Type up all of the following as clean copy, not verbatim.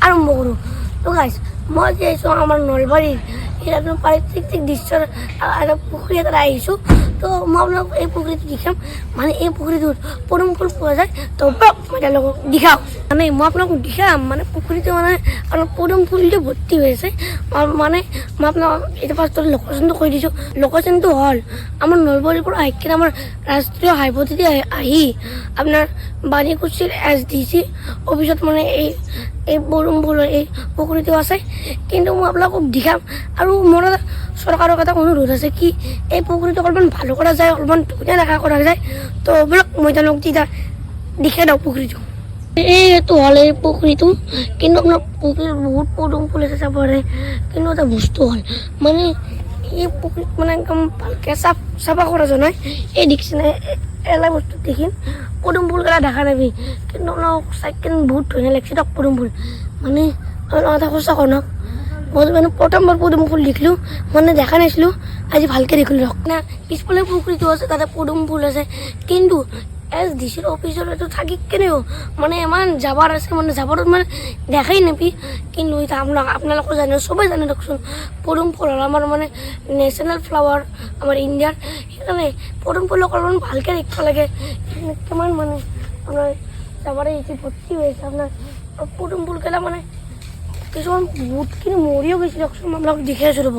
আৰম্ভ কৰোঁ। তো গাইছ মই যে আহিছোঁ আমাৰ নলবাৰীৰ এটা পাৰিপাৰ্শ্বিক দৃশ্যৰ এটা পুখুৰী এটাত আহিছোঁ। তো মই আপোনালোকক এই পুখুৰীটো দেখাম, মানে এই পুখুৰীটোত পদুম ফুল পোৱা যায়। তো মই তেওঁলোকক দেখাওঁ, মানে মই আপোনালোকক দেখাম, মানে পুখুৰীটো মানে অলপ পদুম ফুলটো ভৰ্তি হৈ আছে। মানে মই আপোনালোকক এতিয়া ফাৰ্ষ্টত লোকেশ্যনটো কৈ দিছোঁ। লোকেশ্যনটো হ'ল আমাৰ নলবাৰীৰ পৰা আহি কিনে আমাৰ ৰাষ্ট্ৰীয় ঘাইপথেদি আহি আপোনাৰ বাণীকুছিৰ SDC অফিচত মানে এই পদুম ফুলৰ এই পুখুৰীটো আছে। কিন্তু মই আপোনালোকক দেখাম, আৰু মোৰ চৰকাৰৰ এটা অনুৰোধ আছে কি এই পুখুৰীটো অলপমান ভালো কৰা যায়, অলপমান ধুনীয়া দেখা কৰা যায়। তো বোলক মই তেওঁলোকক তেতিয়া দেখাই দিওঁ পুখুৰীটো। এইটো হ'ল এই পুখুৰীটো, কিন্তু আপোনাৰ পুখুৰীত বহুত পদুম ফুল আছে চাব পাৰে। কিন্তু এটা বস্তু হ'ল মানে এই পুখুৰীত মানে একদম ভালকৈ চাফা কৰা যোৱা নাই। এই দেখিছেনে এলা বস্তু দেখিম পদুম ফুল কেলা দেখা নাবি, কিন্তু অলপ চাইকেল বহুত ধুনীয়া লাগিছে তাক পদুম ফুল। মানে এটা সঁচা কওঁ মই মানে প্ৰথমবাৰ পদুম ফুল দেখিলোঁ, মানে দেখা নাছিলোঁ, আজি ভালকৈ দেখিলোঁ ধৰক না। পিছফালে পুখুৰীটো আছে, তাতে পদুম ফুল আছে, কিন্তু SDC অফিচৰ এইটো থাকি কেনেও মানে ইমান জাবৰ আছে, মানে জাবৰত মানে দেখাই নাপি। কিন্তু এতিয়া আপোনালোকে জানে, চবেই জানে দিয়কচোন পদুম ফুল হ'ল আমাৰ মানে নেশ্যনেল ফ্লাৱাৰ আমাৰ ইণ্ডিয়াৰ। সেইকাৰণে পদুম ফুলক অলপমান ভালকৈ ৰাখিব লাগে। কিমান মানে আপোনাৰ জাবৰে এইটো ভৰ্তি হৈ আছে আপোনাৰ পদুম ফুলকেইটা, মানে কিছুমান বহুতখিনি মৰিও গৈছে দিয়কচোন। মই আপোনালোকক দেখাই আছোঁ ৰ'ব।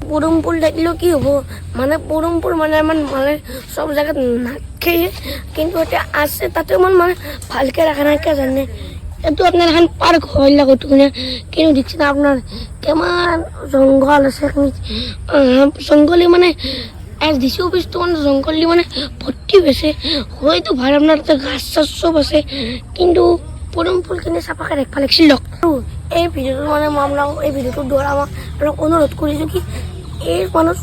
পদুম ফুল থাকিলেও কি হ'ব, মানে পদুম ফুল মানে মানে চব জেগাত নাথাকেই, কিন্তু এতিয়া আছে তাতেও মানে ভালকৈ ৰাখা নাই কিয় জানে। এইটো আপোনাৰ এখন পাৰ্ক হয় লাগতো মানে, কিন্তু দেখিছে না আপোনাৰ কিমান জংঘল আছে। জংঘলে মানে SDC অফিচটো মানে জংঘল দি মানে ভৰ্তি হৈছে। হয়তো ভাল আপোনাৰ তাতে গাছ চাছ চব আছে, কিন্তু পদুম ফুলখিনি চাফাকৈ ৰাখিব লাগিছিল দিয়ক। আৰু এই ভিডিঅ'টো মানে মই আপোনালোকক এই ভিডিঅ'টোৰ দ্বাৰা মই আপোনাক অনুৰোধ কৰিছোঁ কি এই মানুহ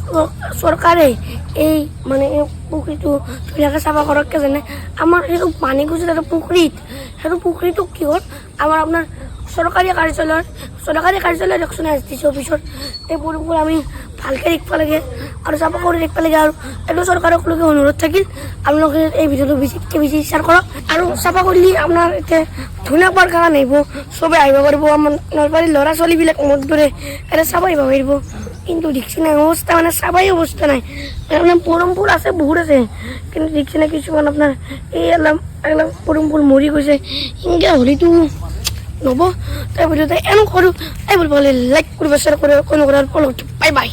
চৰকাৰে এই মানে এই পুখুৰীটো ধুনীয়াকৈ চাফা কৰক কিয় জানে। আমাৰ সেইটো পানী গৈছে তাতে পুখুৰীত, সেইটো পুখুৰীটো কি হ'ল আমাৰ আপোনাৰ চৰকাৰী কাৰ্যালয় দিয়কচোন SDC অফিচত। এই পদুম ফুল আমি ভালকৈ ৰাখিব লাগে আৰু চাফা কৰি ৰাখিব লাগে। আৰু এইটো চৰকাৰক লৈকে অনুৰোধ থাকিল আপোনালোকে এই ভিডিঅ'টো বেছিতকৈ বেছি শ্বেয়াৰ কৰক। আৰু চাফা কৰিলে আপোনাৰ এতিয়া ধুনীয়া পাৰ্ক এখন আহিব, চবেই আহিব পাৰিব। আমাৰ নলবাৰীৰ ল'ৰা ছোৱালীবিলাক মোৰ দৰে এটা চাব আহিব পাৰিব। কিন্তু দেখিছে নাই অৱস্থা, মানে চাবাই অৱস্থা নাই। আপোনাৰ পদুম ফুল আছে বহুত আছে, কিন্তু দেখিছে নাই কিছুমান আপোনাৰ এই অলপ পদুম ফুল মৰি গৈছে। এনেকৈ হ'লেতো নহ'ব। তাৰ ভিডিঅ'তে এনে কৰোঁ এই বুলি লাইক কৰিব, শ্বেয়াৰ কৰিব, কোনো কৰাৰ ফল। Bye bye.